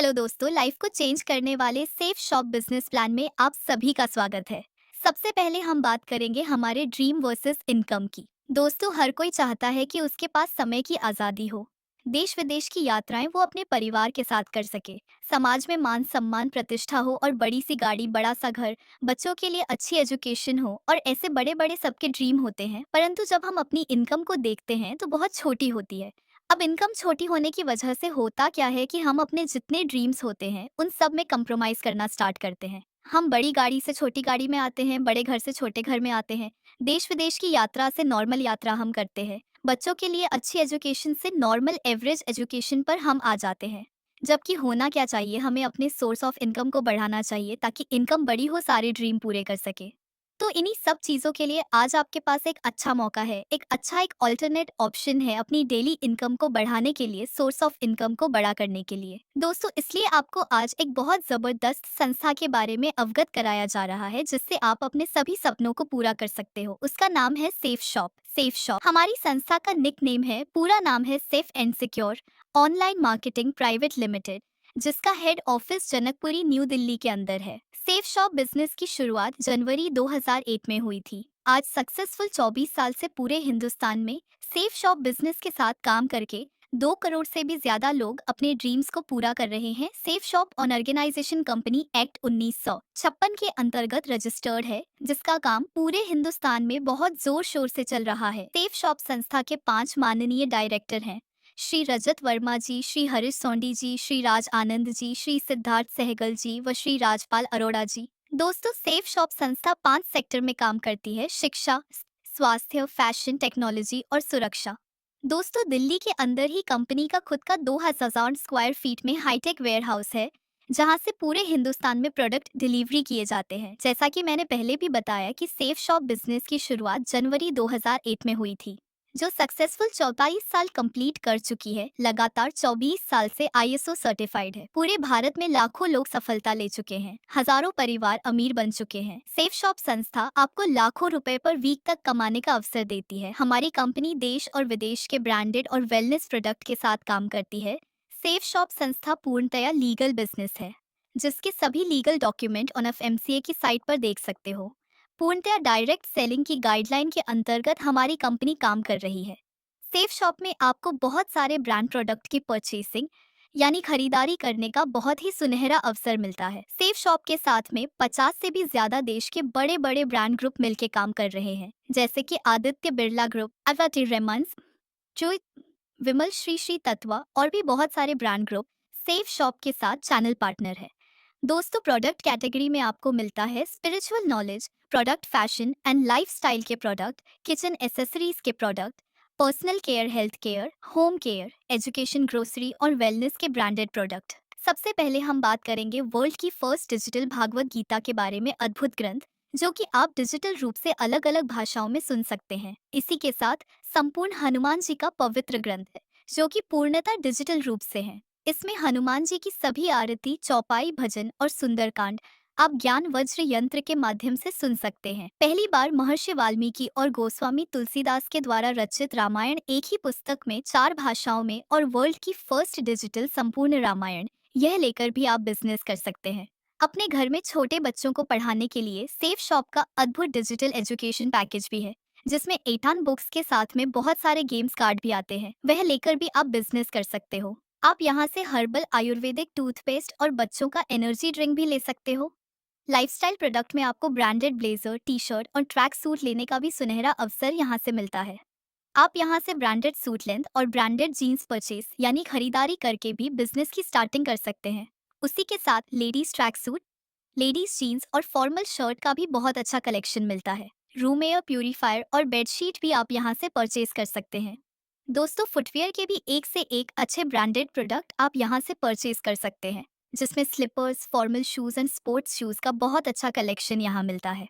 Hello दोस्तों, life को change करने वाले सेफ शॉप बिजनेस प्लान में आप सभी का स्वागत है। सबसे पहले हम बात करेंगे हमारे ड्रीम वर्सेस इनकम की। दोस्तों, हर कोई चाहता है कि उसके पास समय की आज़ादी हो, देश विदेश की यात्राएं वो अपने परिवार के साथ कर सके, समाज में मान सम्मान प्रतिष्ठा हो और बड़ी सी गाड़ी बड़ा सा घर, बच्चों के लिए अच्छी एजुकेशन हो और ऐसे बड़े बड़े सबके ड्रीम होते हैं। परंतु जब हम अपनी इनकम को देखते हैं तो बहुत छोटी होती है। अब इनकम छोटी होने की वजह से होता क्या है कि हम अपने जितने ड्रीम्स होते हैं उन सब में कंप्रोमाइज करना स्टार्ट करते हैं। हम बड़ी गाड़ी से छोटी गाड़ी में आते हैं, बड़े घर से छोटे घर में आते हैं, देश विदेश की यात्रा से नॉर्मल यात्रा हम करते हैं, बच्चों के लिए अच्छी एजुकेशन से नॉर्मल एवरेज एजुकेशन पर हम आ जाते हैं। जबकि होना क्या चाहिए, हमें अपने सोर्स ऑफ इनकम को बढ़ाना चाहिए ताकि इनकम बड़ी हो, सारे ड्रीम पूरे कर सके। तो इन्हीं सब चीज़ों के लिए आज आपके पास एक अच्छा मौका है, एक ऑल्टरनेट ऑप्शन है अपनी डेली इनकम को बढ़ाने के लिए, सोर्स ऑफ इनकम को बड़ा करने के लिए। दोस्तों, इसलिए आपको आज एक बहुत ज़बरदस्त संस्था के बारे में अवगत कराया जा रहा है जिससे आप अपने सभी सपनों को पूरा कर सकते हो। उसका नाम है सेफ शॉप। सेफ शॉप हमारी संस्था का निक नेम है, पूरा नाम है safe and secure online marketing private limited, जिसका head office Janakpuri new Delhi के अंदर है। सेफ शॉप बिजनेस की शुरुआत जनवरी 2008 में हुई थी। आज सक्सेसफुल 24 साल से पूरे हिंदुस्तान में सेफ शॉप बिजनेस के साथ काम करके 2 करोड़ से भी ज्यादा लोग अपने ड्रीम्स को पूरा कर रहे हैं। Safe Shop organisation company act 1956 के अंतर्गत रजिस्टर्ड है, जिसका काम पूरे हिंदुस्तान में बहुत जोर शोर से चल रहा है। सेफ शॉप संस्था के 5 माननीय डायरेक्टर हैं, श्री रजत वर्मा जी, श्री हरीश सोंडी जी, श्री राज आनंद जी, श्री सिद्धार्थ सहगल जी व श्री राजपाल अरोड़ा जी। दोस्तों, सेफ शॉप संस्था 5 सेक्टर में काम करती है: शिक्षा, स्वास्थ्य, फैशन, टेक्नोलॉजी और सुरक्षा। दोस्तों, दिल्ली के अंदर ही कंपनी का खुद का 2000 स्क्वायर फीट में हाईटेक वेयर हाउस है, जहां से पूरे हिंदुस्तान में प्रोडक्ट डिलीवरी किए जाते हैं। जैसा कि मैंने पहले भी बताया कि सेफ शॉप बिजनेस की शुरुआत जनवरी 2008 में हुई थी, जो सक्सेसफुल 24 साल कंप्लीट कर चुकी है। लगातार 24 साल से आईएसओ सर्टिफाइड है। पूरे भारत में लाखों लोग सफलता ले चुके हैं, हजारों परिवार अमीर बन चुके हैं। सेफ शॉप संस्था आपको लाखों रुपए पर वीक तक कमाने का अवसर देती है। हमारी कंपनी देश और विदेश के ब्रांडेड और वेलनेस प्रोडक्ट के साथ काम करती है। सेफ शॉप संस्था पूर्णतया लीगल बिजनेस है, जिसके सभी लीगल डॉक्यूमेंट ऑन एफएमसीए की साइट पर देख सकते हो। पूर्णतः डायरेक्ट सेलिंग की गाइडलाइन के अंतर्गत हमारी कंपनी काम कर रही है। सेफ शॉप में आपको बहुत सारे ब्रांड प्रोडक्ट की परचेसिंग यानी खरीदारी करने का बहुत ही सुनहरा अवसर मिलता है। सेफ शॉप के साथ में 50 से भी ज्यादा देश के बड़े बड़े ब्रांड ग्रुप मिलके काम कर रहे हैं, जैसे कि आदित्य बिरला ग्रुप, अवाटी रेमंड्स, जो विमल श्री श्री तत्वा और भी बहुत सारे ब्रांड ग्रुप सेफ शॉप के साथ चैनल पार्टनर है। दोस्तों, प्रोडक्ट कैटेगरी में आपको मिलता है spiritual knowledge product, fashion and lifestyle के प्रोडक्ट, किचन एसेसरीज के product, personal care, health care, home care, education, grocery और वेलनेस के ब्रांडेड प्रोडक्ट। सबसे पहले हम बात करेंगे वर्ल्ड की फर्स्ट डिजिटल भागवत गीता के बारे में, अद्भुत ग्रंथ जो कि आप डिजिटल रूप से अलग अलग भाषाओं में सुन सकते हैं। इसी के साथ संपूर्ण हनुमान जी का पवित्र ग्रंथ है, जो कि पूर्णतः डिजिटल रूप से है। इसमें हनुमान जी की सभी आरती, चौपाई, भजन और सुंदरकांड आप ज्ञान वज्र यंत्र के माध्यम से सुन सकते हैं। पहली बार महर्षि वाल्मीकि और गोस्वामी तुलसीदास के द्वारा रचित रामायण एक ही पुस्तक में 4 भाषाओं में और वर्ल्ड की फर्स्ट डिजिटल संपूर्ण रामायण, यह लेकर भी आप बिजनेस कर सकते हैं। अपने घर में छोटे बच्चों को पढ़ाने के लिए सेफ शॉप का अद्भुत डिजिटल एजुकेशन पैकेज भी है, जिसमें 8 बुक्स के साथ में बहुत सारे गेम्स कार्ड भी आते हैं, वह लेकर भी आप बिजनेस कर सकते हो। आप यहाँ से हर्बल आयुर्वेदिक टूथपेस्ट और बच्चों का एनर्जी ड्रिंक भी ले सकते हो। लाइफस्टाइल प्रोडक्ट में आपको ब्रांडेड ब्लेजर, टी शर्ट और ट्रैक सूट लेने का भी सुनहरा अवसर यहाँ से मिलता है। आप यहाँ से ब्रांडेड सूट लेंथ और ब्रांडेड जीन्स परचेज यानी खरीदारी करके भी बिजनेस की स्टार्टिंग कर सकते हैं। उसी के साथ ladies track suit, ladies jeans और फॉर्मल शर्ट का भी बहुत अच्छा कलेक्शन मिलता है। रूम एयर प्यूरीफायर और बेडशीट भी आप यहाँ से परचेज कर सकते हैं। दोस्तों, फुटवियर के भी एक से एक अच्छे ब्रांडेड प्रोडक्ट आप यहाँ से परचेज कर सकते हैं, जिसमें slippers, formal shoes and sports shoes का बहुत अच्छा कलेक्शन यहाँ मिलता है।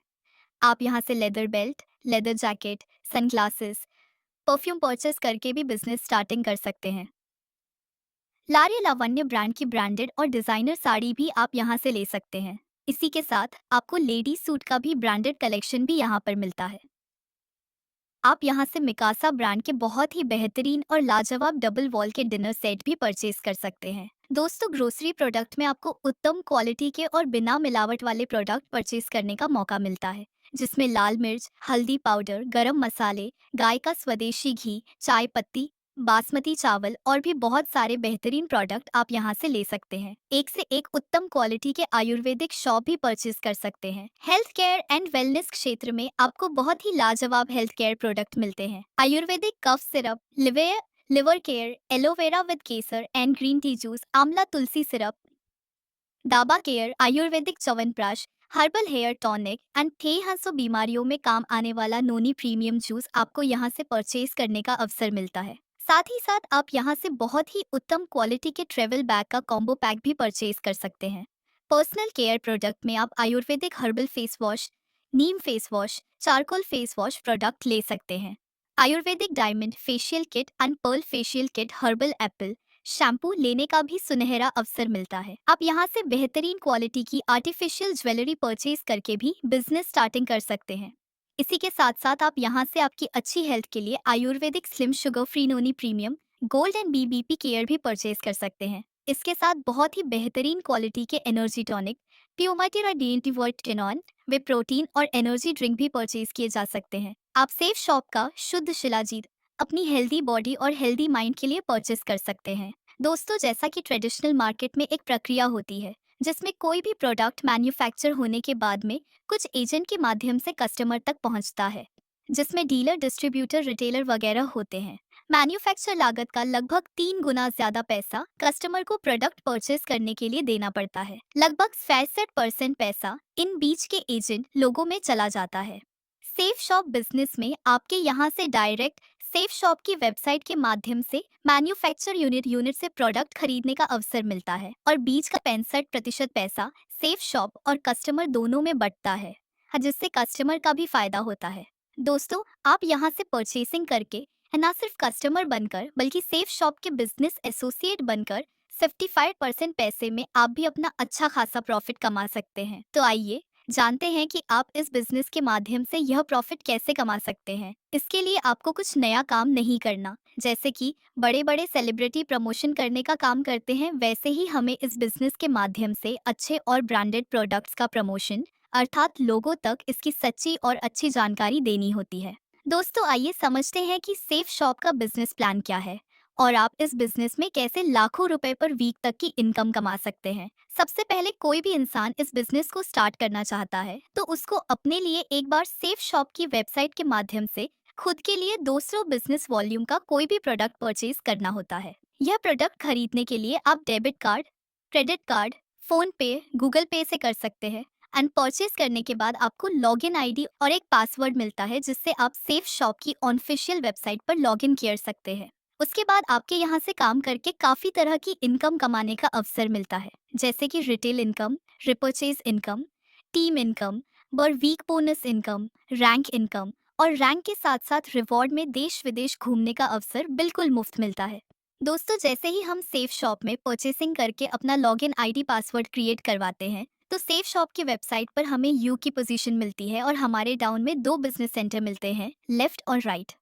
आप यहाँ से leather belt, leather jacket, sunglasses, perfume purchase करके भी बिजनेस स्टार्टिंग कर सकते हैं। लारी लावण्य ब्रांड की ब्रांडेड और डिजाइनर साड़ी भी आप यहाँ से ले सकते हैं। इसी के साथ आपको लेडी सूट का भी ब्रांडेड कलेक्शन भी यहाँ पर मिलता है। आप यहाँ से मिकासा ब्रांड के बहुत ही बेहतरीन और लाजवाब डबल वॉल के डिनर सेट भी परचेज कर सकते हैं। दोस्तों, ग्रोसरी प्रोडक्ट में आपको उत्तम क्वालिटी के और बिना मिलावट वाले प्रोडक्ट परचेज करने का मौका मिलता है, जिसमें लाल मिर्च, हल्दी पाउडर, गरम मसाले, गाय का स्वदेशी घी, चाय पत्ती, बासमती चावल और भी बहुत सारे बेहतरीन प्रोडक्ट आप यहां से ले सकते हैं। एक से एक उत्तम क्वालिटी के आयुर्वेदिक शॉप भी परचेज कर सकते हैं। हेल्थ केयर एंड वेलनेस क्षेत्र में आपको बहुत ही लाजवाब हेल्थ केयर प्रोडक्ट मिलते हैं। Ayurvedic cough syrup, liver care, aloe vera with kesar and green tea juice, amla tulsi syrup, डाबा care, Ayurvedic chyawanprash, herbal hair tonic and कई हंसो बीमारियों में काम आने वाला नोनी प्रीमियम जूस आपको यहां से परचेज करने का अवसर मिलता है। साथ ही साथ आप यहां से बहुत ही उत्तम क्वालिटी के ट्रेवल बैग का कॉम्बो पैक भी परचेज कर सकते हैं। पर्सनल केयर प्रोडक्ट में आप Ayurvedic herbal face wash, neem face wash, charcoal face wash product ले सकते हैं। Ayurvedic diamond facial kit and pearl facial kit, herbal apple shampoo लेने का भी सुनहरा अवसर मिलता है। आप यहाँ से बेहतरीन क्वालिटी की आर्टिफिशियल ज्वेलरी परचेज करके भी बिजनेस स्टार्टिंग कर सकते हैं। इसी के साथ साथ आप यहाँ से आपकी अच्छी हेल्थ के लिए Ayurvedic slim sugar free noni premium gold and BBP care भी परचेज कर सकते हैं। इसके साथ बहुत ही बेहतरीन क्वालिटी के एनर्जी टॉनिक, प्यूमाटिरा टेनॉन वे प्रोटीन और एनर्जी ड्रिंक भी परचेज किए जा सकते हैं। आप सेफ शॉप का शुद्ध शिलाजीत अपनी हेल्दी बॉडी और हेल्दी माइंड के लिए परचेस कर सकते हैं। दोस्तों, जैसा कि ट्रेडिशनल मार्केट में एक प्रक्रिया होती है जिसमें कोई भी प्रोडक्ट मैन्युफैक्चर होने के बाद में कुछ एजेंट के माध्यम से कस्टमर तक पहुंचता है, जिसमें डीलर, डिस्ट्रीब्यूटर, रिटेलर वगैरह होते हैं। मैन्युफैक्चर लागत का लगभग 3 गुना ज्यादा पैसा कस्टमर को प्रोडक्ट परचेस करने के लिए देना पड़ता है। लगभग 65% पैसा इन बीच के एजेंट लोगों में चला जाता है। सेफ शॉप बिजनेस में आपके यहाँ से डायरेक्ट सेफ शॉप की वेबसाइट के माध्यम से मैन्युफैक्चर यूनिट से प्रोडक्ट खरीदने का अवसर मिलता है और बीच का 65% पैसा सेफ शॉप और कस्टमर दोनों में बंटता है, जिससे कस्टमर का भी फायदा होता है। दोस्तों, आप यहाँ से परचेसिंग करके न सिर्फ कस्टमर बनकर बल्कि सेफ शॉप के बिजनेस एसोसिएट बनकर 55% पैसे में आप भी अपना अच्छा खासा प्रॉफिट कमा सकते हैं। तो आइए जानते हैं कि आप इस बिजनेस के माध्यम से यह प्रॉफिट कैसे कमा सकते हैं। इसके लिए आपको कुछ नया काम नहीं करना, जैसे कि बड़े बड़े सेलिब्रिटी प्रमोशन करने का काम करते हैं, वैसे ही हमें इस बिजनेस के माध्यम से अच्छे और ब्रांडेड प्रोडक्ट्स का प्रमोशन, अर्थात लोगों तक इसकी सच्ची और अच्छी जानकारी देनी होती है। दोस्तों, आइए समझते हैं कि सेफ शॉप का बिजनेस प्लान क्या है और आप इस बिजनेस में कैसे लाखों रुपए पर वीक तक की इनकम कमा सकते हैं। सबसे पहले कोई भी इंसान इस बिजनेस को स्टार्ट करना चाहता है तो उसको अपने लिए एक बार सेफ शॉप की वेबसाइट के माध्यम से खुद के लिए 200 बिजनेस वॉल्यूम का कोई भी प्रोडक्ट परचेज करना होता है। यह प्रोडक्ट खरीदने के लिए आप debit card, credit card, phone पे, गूगल पे से कर सकते हैं। एंड परचेज करने के बाद आपको लॉगिन आईडी और एक पासवर्ड मिलता है, जिससे आप सेफ शॉप की ऑफिशियल वेबसाइट पर लॉगिन कर सकते हैं। उसके बाद आपके यहाँ से काम करके काफी तरह की इनकम कमाने का अवसर मिलता है, जैसे कि retail income, repurchase income, team income, per week bonus income, rank income और रैंक के साथ साथ रिवॉर्ड में देश विदेश घूमने का अवसर बिल्कुल मुफ्त मिलता है। दोस्तों, जैसे ही हम सेफ शॉप में परचेसिंग करके अपना लॉगिन आईडी पासवर्ड क्रिएट करवाते हैं तो सेफ शॉप की वेबसाइट पर हमें यू की पोजीशन मिलती है और हमारे डाउन में 2 बिजनेस सेंटर मिलते हैं, लेफ्ट और राइट।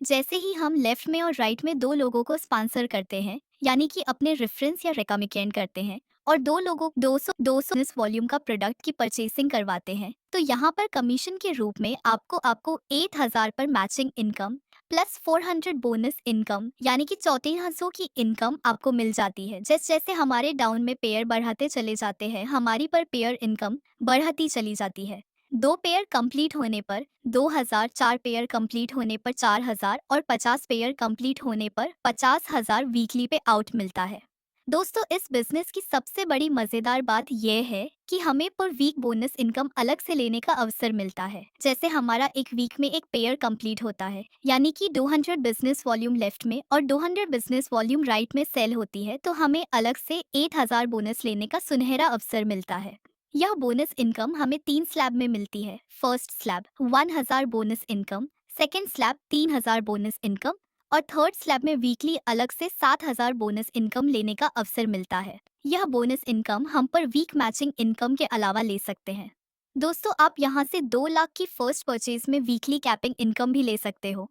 जैसे ही हम लेफ्ट में और राइट में 2 लोगों को स्पॉन्सर करते हैं, यानी कि अपने रेफरेंस या रेकमेंड करते हैं, और 2 लोगों 200 इस वॉल्यूम का प्रोडक्ट की परचेसिंग करवाते हैं, तो यहाँ पर कमीशन के रूप में आपको आपको 8,000 पर matching income plus 400 bonus income, यानी कि 1400 की इनकम आपको मिल जाती है। जैसे जैसे हमारे डाउन में पेयर बढ़ाते चले जाते हैं, हमारी पर पेयर इनकम बढ़ती चली जाती है। 2 पेयर कंप्लीट होने पर 2,000, 4 पेयर कंप्लीट होने पर 4,000 और 50 पेयर कंप्लीट होने पर 50,000 वीकली पे आउट मिलता है। दोस्तों, इस बिजनेस की सबसे बड़ी मजेदार बात यह है कि हमें पर वीक बोनस इनकम अलग से लेने का अवसर मिलता है। जैसे हमारा एक वीक में एक पेयर कंप्लीट होता है, यानी कि 200 बिजनेस वॉल्यूम लेफ्ट में और 200 बिजनेस वॉल्यूम राइट में सेल होती है, तो हमें अलग से 8,000 बोनस लेने का सुनहरा अवसर मिलता है। यह बोनस इनकम हमें 3 स्लैब में मिलती है। First slab 1,000 bonus income, second slab 3,000 bonus income और थर्ड स्लैब में वीकली अलग से 7,000 बोनस इनकम लेने का अवसर मिलता है। यह बोनस इनकम हम पर वीक मैचिंग इनकम के अलावा ले सकते हैं। दोस्तों, आप यहाँ से 2 लाख की फर्स्ट परचेज में वीकली कैपिंग इनकम भी ले सकते हो।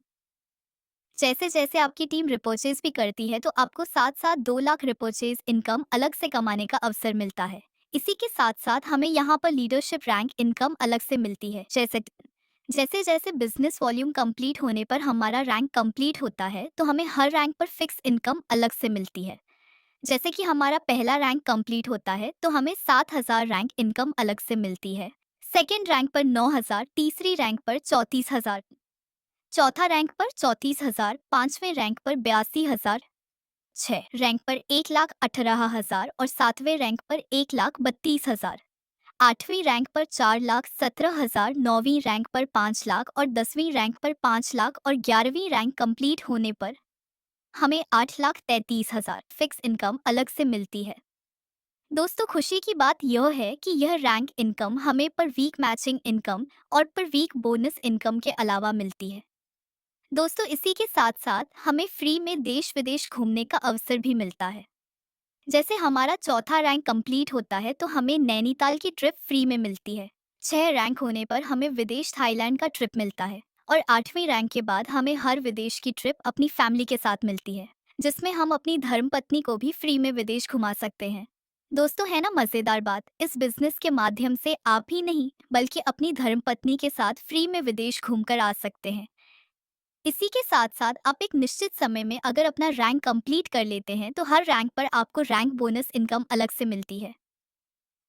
जैसे जैसे आपकी टीम रिपर्चेज भी करती है तो आपको साथ साथ 2 लाख रिपर्चेज इनकम अलग से कमाने का अवसर मिलता है। इसी के साथ साथ हमें यहाँ पर लीडरशिप रैंक इनकम अलग से मिलती है। जैसे जैसे जैसे बिजनेस वॉल्यूम कंप्लीट होने पर हमारा रैंक कंप्लीट होता है तो हमें हर रैंक पर फिक्स इनकम अलग से मिलती है। जैसे कि हमारा पहला रैंक कंप्लीट होता है तो हमें 7,000 रैंक इनकम अलग से मिलती है। सेकेंड रैंक पर 9,000, तीसरी रैंक पर 34,000, चौथा रैंक पर 34,000, पांचवें रैंक पर 82,000, छह रैंक पर 1,18,000 और सातवें रैंक पर 1,32,000, आठवीं रैंक पर 4,17,000, नौवीं रैंक पर 5 लाख और 10वीं रैंक पर 5 लाख और 11वीं रैंक कंप्लीट होने पर हमें 8,33,000 फिक्स इनकम अलग से मिलती है। दोस्तों खुशी की बात यह है कि यह रैंक इनकम हमें पर वीक मैचिंग इनकम और पर वीक बोनस इनकम के अलावा मिलती है। दोस्तों इसी के साथ साथ हमें फ्री में देश विदेश घूमने का अवसर भी मिलता है। जैसे हमारा चौथा रैंक कंप्लीट होता है तो हमें नैनीताल की ट्रिप फ्री में मिलती है। छह रैंक होने पर हमें विदेश थाईलैंड का ट्रिप मिलता है और आठवीं रैंक के बाद हमें हर विदेश की ट्रिप अपनी फैमिली के साथ मिलती है, जिसमें हम अपनी धर्मपत्नी को भी फ्री में विदेश घुमा सकते हैं। दोस्तों है ना मजेदार बात, इस बिजनेस के माध्यम से आप ही नहीं बल्कि अपनी धर्मपत्नी के साथ फ्री में विदेश घूमकर आ सकते हैं। इसी के साथ साथ आप एक निश्चित समय में अगर अपना रैंक कंप्लीट कर लेते हैं तो हर रैंक पर आपको रैंक बोनस इनकम अलग से मिलती है।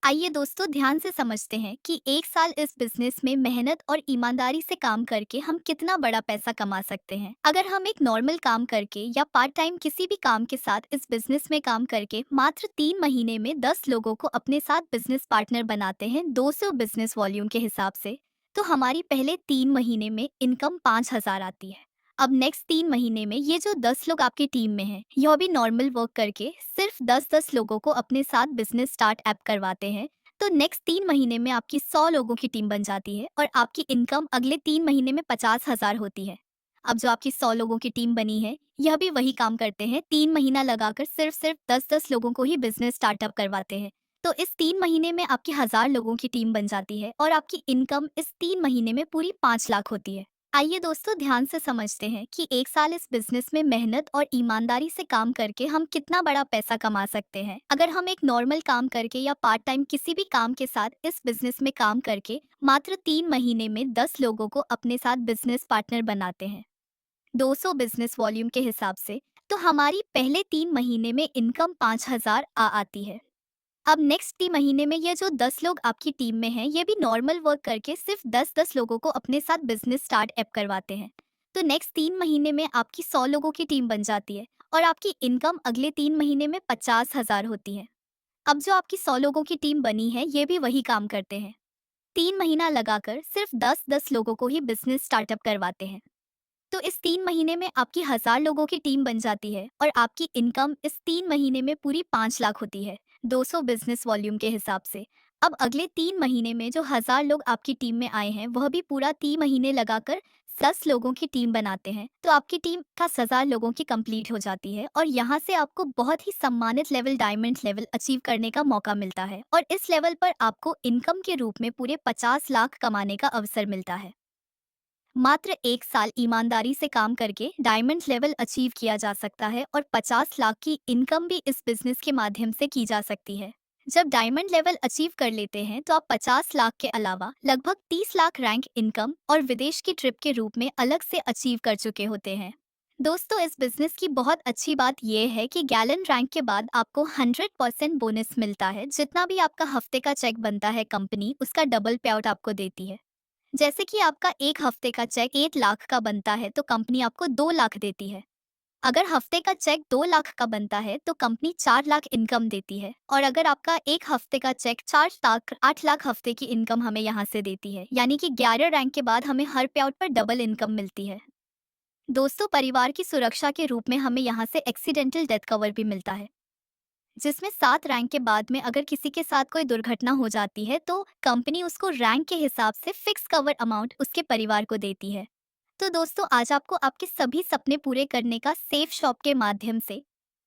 आइए दोस्तों ध्यान से समझते हैं कि एक साल इस बिजनेस में मेहनत और ईमानदारी से काम करके हम कितना बड़ा पैसा कमा सकते हैं। अगर हम एक नॉर्मल काम करके या पार्ट टाइम किसी भी काम के साथ इस बिजनेस में काम करके मात्र 3 महीने में 10 लोगों को अपने साथ बिजनेस पार्टनर बनाते हैं 200 बिजनेस वॉल्यूम के हिसाब से, तो हमारी पहले 3 महीने में इनकम 5,000 आती है। अब नेक्स्ट 3 महीने में ये जो 10 लोग आपकी टीम में हैं, यह भी नॉर्मल वर्क करके सिर्फ 10-10 लोगों को अपने साथ बिजनेस स्टार्ट ऐप करवाते हैं, तो नेक्स्ट 3 महीने में आपकी 100 लोगों की टीम बन जाती है और आपकी इनकम अगले 3 महीने में 50,000 होती है। अब जो आपकी 100 लोगों की टीम बनी है, यह भी वही काम करते हैं, 3 महीना लगाकर सिर्फ सिर्फ 10-10 लोगों को ही बिजनेस स्टार्टअप करवाते हैं। तो इस 3 महीने में आपकी 1,000 लोगों की टीम बन जाती है और आपकी इनकम इस 3 महीने में पूरी 5 लाख होती है। आइए दोस्तों ध्यान से समझते हैं कि एक साल इस बिजनेस में मेहनत और ईमानदारी से काम करके हम कितना बड़ा पैसा कमा सकते हैं। अगर हम एक नॉर्मल काम करके या पार्ट टाइम किसी भी काम के साथ इस बिजनेस में काम करके मात्र 3 महीने में 10 लोगों को अपने साथ बिजनेस पार्टनर बनाते हैं 200 बिजनेस वॉल्यूम के हिसाब से, तो हमारी पहले 3 महीने में इनकम 5,000 आती है। अब नेक्स्ट 3 महीने में ये जो 10 लोग आपकी टीम में हैं, ये भी नॉर्मल वर्क करके सिर्फ 10-10 लोगों को अपने साथ बिजनेस स्टार्ट ऐप करवाते हैं। तो नेक्स्ट 3 महीने में आपकी 100 लोगों की टीम बन जाती है और आपकी इनकम अगले 3 महीने में 50,000 होती है। अब जो आपकी 100 लोगों की टीम बनी है, ये भी वही काम करते हैं। 3 महीना लगाकर सिर्फ 10-10 लोगों को ही बिजनेस स्टार्टअप करवाते हैं। तो इस 3 महीने में आपकी 1,000 लोगों की टीम बन जाती है और आपकी इनकम इस 3 महीने में पूरी 5 लाख होती है 200 बिजनेस वॉल्यूम के हिसाब से। अब अगले 3 महीने में जो 1,000 लोग आपकी टीम में आए हैं वह भी पूरा 3 महीने लगाकर 10 लोगों की टीम बनाते हैं, तो आपकी टीम का 1,000 लोगों की कंप्लीट हो जाती है और यहाँ से आपको बहुत ही सम्मानित लेवल डायमंड लेवल अचीव करने का मौका मिलता है और इस लेवल पर आपको इनकम के रूप में पूरे 50 लाख कमाने का अवसर मिलता है। मात्र एक साल ईमानदारी से काम करके डायमंड लेवल अचीव किया जा सकता है और 50 लाख की इनकम भी इस बिजनेस के माध्यम से की जा सकती है। जब डायमंड लेवल अचीव कर लेते हैं तो आप 50 लाख के अलावा लगभग 30 लाख रैंक इनकम और विदेश की ट्रिप के रूप में अलग से अचीव कर चुके होते हैं। दोस्तों इस बिजनेस की बहुत अच्छी बात यह है कि गैलन रैंक के बाद आपको 100% बोनस मिलता है। जितना भी आपका हफ्ते का चेक बनता है कंपनी उसका डबल पे आउट आपको देती है। जैसे कि आपका एक हफ्ते का चेक 1 लाख का बनता है तो कंपनी आपको 2 लाख देती है। अगर हफ्ते का चेक 2 लाख का बनता है तो कंपनी 4 लाख इनकम देती है और अगर आपका एक हफ्ते का चेक 4 लाख 8 लाख हफ्ते की इनकम हमें यहाँ से देती है, यानी कि 11 रैंक के बाद हमें हर पे आउट पर डबल इनकम मिलती है। दोस्तों परिवार की सुरक्षा के रूप में हमें यहाँ से एक्सीडेंटल डेथ कवर भी मिलता है, जिसमें 7 रैंक के बाद में अगर किसी के साथ कोई दुर्घटना हो जाती है तो कंपनी उसको रैंक के हिसाब से फिक्स कवर अमाउंट उसके परिवार को देती है। तो दोस्तों आज आपको आपके सभी सपने पूरे करने का सेफ शॉप के माध्यम से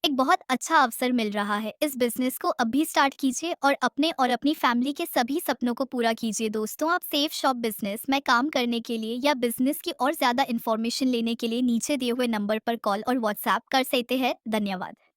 एक बहुत अच्छा अवसर मिल रहा है। इस बिजनेस को अभी स्टार्ट कीजिए और अपने और अपनी फैमिली के सभी सपनों को पूरा कीजिए। दोस्तों, आप सेफ शॉप बिजनेस में काम करने के लिए या बिजनेस की और ज़्यादा इन्फॉर्मेशन लेने के लिए नीचे दिए हुए नंबर पर कॉल और व्हाट्सएप कर सकते हैं। धन्यवाद।